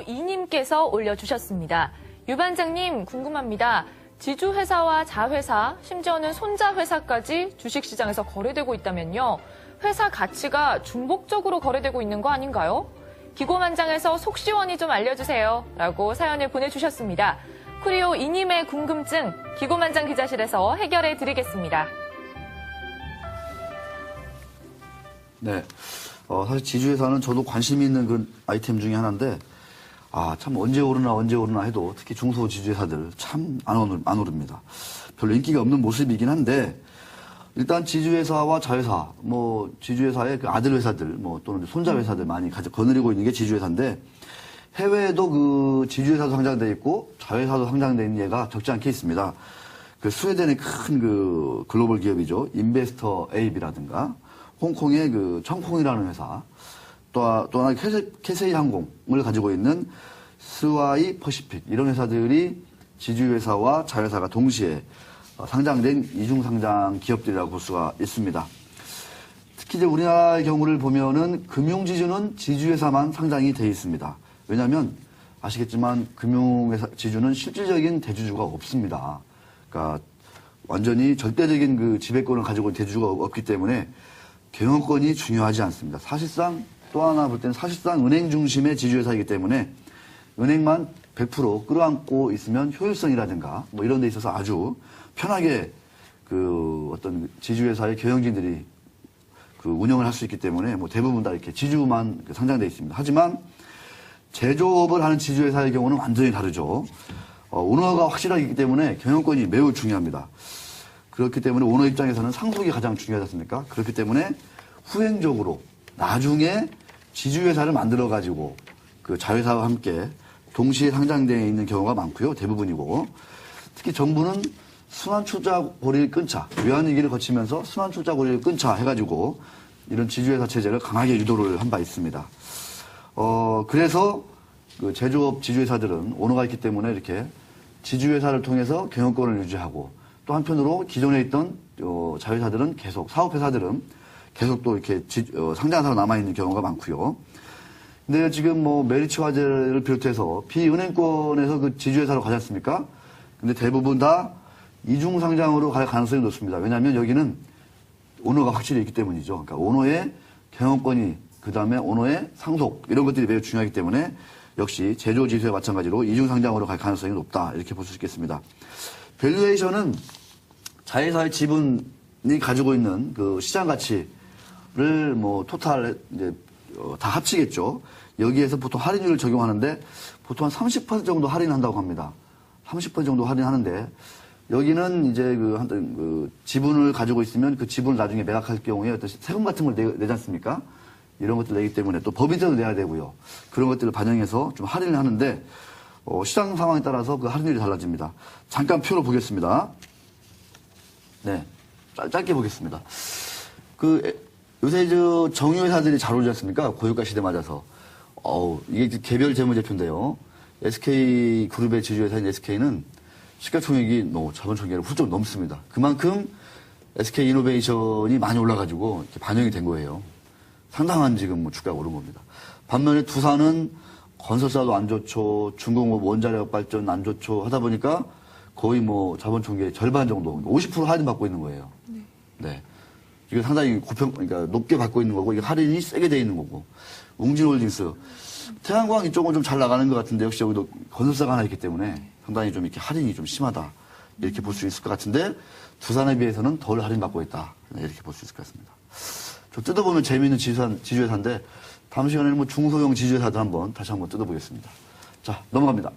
이님께서 올려주셨습니다. 유 반장님 궁금합니다. 지주회사와 자회사, 심지어는 손자회사까지 주식시장에서 거래되고 있다면요. 회사 가치가 중복적으로 거래되고 있는 거 아닌가요? 기고만장해서 속 시원히 좀 알려주세요. 라고 사연을 보내주셨습니다. 쿠리오 이님의 궁금증 기고만장 기자실에서 해결해 드리겠습니다. 네, 사실 지주회사는 저도 관심이 있는 그 아이템 중에 하나인데 참 언제 오르나 해도 특히 중소 지주회사들 참 안 오릅니다. 별로 인기가 없는 모습이긴 한데 일단 지주회사와 자회사, 지주회사의 그 아들 회사들, 또는 손자 회사들 많이 거느리고 있는 게 지주회사인데 해외에도 그 지주회사도 상장돼 있고 자회사도 상장돼 있는 예가 적지 않게 있습니다. 그 스웨덴의 큰 그 글로벌 기업이죠. 인베스터 에이비라든가 홍콩의 그 청콩이라는 회사, 또 하나 캐세이 항공을 가지고 있는 스와이 퍼시픽 이런 회사들이 지주회사와 자회사가 동시에 상장된 이중상장 기업들이라고 볼 수가 있습니다. 특히 이제 우리나라의 경우를 보면은 금융지주는 지주회사만 상장이 돼 있습니다. 왜냐하면 아시겠지만 금융회사 지주는 실질적인 대주주가 없습니다. 그러니까 완전히 절대적인 그 지배권을 가지고 있는 대주주가 없기 때문에 경영권이 중요하지 않습니다. 사실상 또 하나 볼 때는 사실상 은행 중심의 지주회사이기 때문에 은행만 100% 끌어안고 있으면 효율성이라든가 이런 데 있어서 아주 편하게 그 어떤 지주회사의 경영진들이 그 운영을 할 수 있기 때문에 대부분 다 이렇게 지주만 상장되어 있습니다. 하지만 제조업을 하는 지주회사의 경우는 완전히 다르죠. 오너가 확실하기 때문에 경영권이 매우 중요합니다. 그렇기 때문에 오너 입장에서는 상속이 가장 중요하지 않습니까? 그렇기 때문에 후행적으로 나중에 지주회사를 만들어가지고 그 자회사와 함께 동시에 상장되어 있는 경우가 많고요. 대부분이고. 특히 정부는 순환출자고리를 끊자, 외환위기를 거치면서 순환출자고리를 끊자 해가지고 이런 지주회사 체제를 강하게 유도를 한 바 있습니다. 그래서 그 제조업 지주회사들은 오너가 있기 때문에 이렇게 지주회사를 통해서 경영권을 유지하고 또 한편으로 기존에 있던 자회사들은 계속, 사업회사들은 계속 또 이렇게 상장사로 남아있는 경우가 많고요. 근데 지금 메리츠 화재를 비롯해서 비은행권에서 그 지주회사로 가지 않습니까? 근데 대부분 다 이중상장으로 갈 가능성이 높습니다. 왜냐하면 여기는 오너가 확실히 있기 때문이죠. 그러니까 오너의 경영권이, 그 다음에 오너의 상속, 이런 것들이 매우 중요하기 때문에 역시 제조지수와 마찬가지로 이중상장으로 갈 가능성이 높다. 이렇게 볼 수 있겠습니다. 밸류에이션은 자회사의 지분이 가지고 있는 그 시장 가치를 토탈 이제 다 합치겠죠. 여기에서 보통 할인율을 적용하는데 보통 한 30% 정도 할인한다고 합니다. 30% 정도 할인하는데 여기는 이제 그 지분을 가지고 있으면 그 지분을 나중에 매각할 경우에 어떤 세금 같은 걸 내지 않습니까? 이런 것들 내기 때문에 또 법인세도 내야 되고요. 그런 것들을 반영해서 좀 할인을 하는데 시장 상황에 따라서 그 할인율이 달라집니다. 잠깐 표로 보겠습니다. 네, 짧게 보겠습니다. 요새 정유회사들이 잘 오르지 않습니까? 고유가 시대 맞아서. 이게 개별 재무제표인데요. SK그룹의 지주회사인 SK는 시가총액이 자본총액을 훌쩍 넘습니다. 그만큼 SK이노베이션이 많이 올라가지고 이렇게 반영이 된 거예요. 상당한 지금 주가가 오른 겁니다. 반면에 두산은 건설사도 안 좋죠. 중공업 원자력 발전 안 좋죠. 하다 보니까 거의 자본총액의 절반 정도, 50% 할인 받고 있는 거예요. 네. 이게 상당히 그러니까 높게 받고 있는 거고, 이게 할인이 세게 돼 있는 거고. 웅진홀딩스. 태양광 이쪽은 좀 잘 나가는 것 같은데, 역시 여기도 건설사가 하나 있기 때문에 상당히 좀 이렇게 할인이 좀 심하다. 이렇게 볼 수 있을 것 같은데, 두산에 비해서는 덜 할인받고 있다. 이렇게 볼 수 있을 것 같습니다. 저 뜯어보면 재미있는 지주회사인데, 다음 시간에는 중소형 지주회사도 다시 한번 뜯어보겠습니다. 자, 넘어갑니다.